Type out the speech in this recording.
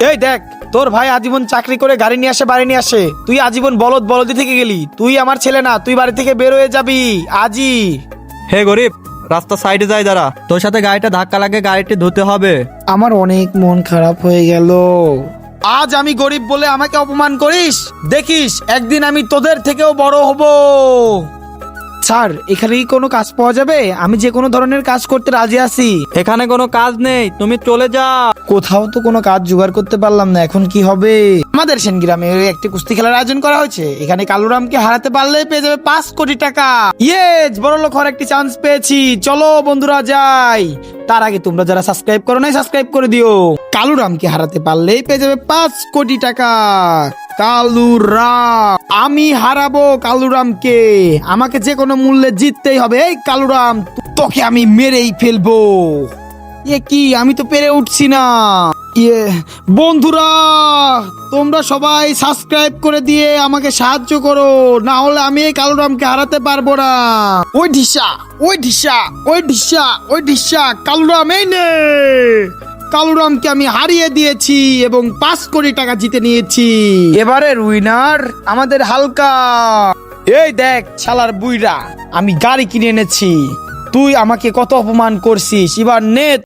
এই দেখ, তোর ভাই আজীবন চাকরি করে গাড়ি নিয়ে আসে, বাড়ি নিয়ে আসে, তুই আজীবন বলদি থেকে গেলি। তুই আমার ছেলে না, তুই বাড়ি থেকে বের হয়ে যাবি আজই। হে গরিব, রাস্তা সাইডে যাই দাঁড়া, তোর সাথে গাড়িটা ধাক্কা লাগে, গাড়িটি ধুতে হবে। আমার অনেক মন খারাপ হয়ে গেল। আজ আমি গরিব বলে আমাকে অপমান করিস? দেখিস একদিন আমি তোদের থেকেও বড় হব। স্যার, এখানে কি কোনো কাজ পাওয়া যাবে? আমি যে কোনো ধরনের কাজ করতে রাজি আছি। এখানে কোনো কাজ নেই, তুমি চলে যা। কোথাও তো কোনো কাজ জোগাড় করতে পারলাম না, এখন কি হবে? আমাদের সেন গ্রামে একটি কুস্তি খেলার আয়োজন করা হয়েছে। এখানে কালুরামকে হারাতে পারলে পেয়ে যাবে 5 কোটি টাকা। ইয়েস, বড় লোক হওয়ার একটি চান্স পেয়েছি। চলো বন্ধুরা যাই। তার আগে তোমরা যারা সাবস্ক্রাইব করো নাই, সাবস্ক্রাইব করে দিও। কালুরামকে হারাতে পারলেই পেয়ে যাবে 5 কোটি টাকা। কালুরাম, আমি হারাবো কালুরামকে। আমাকে যে কোনো মূল্যে জিততেই হবে। এই কালুরাম, তোকে আমি মেরেই ফেলবো। কি, আমি তো পেরে উঠছি না। বন্ধুরা, তোমরা সবাই সাবস্ক্রাইব করে দিয়ে আমাকে সাহায্য করো, না হলে আমি এই কালুরামকে হারাতে পারবো না। ওই ঢিসা, ওই ঢিসা, ওই ঢিসা, ওই ঢিসা, কালুরাম এই নে। কালুরামকে আমি হারিয়ে দিয়েছি এবং 5 কোটি টাকা জিতে নিয়েছি। এবারের উইনার আমাদের হালকা। এই দেখ শালার বুইরা, আমি গাড়ি কিনে এনেছি। তুই আমাকে কত অপমান করছিস, এবার নে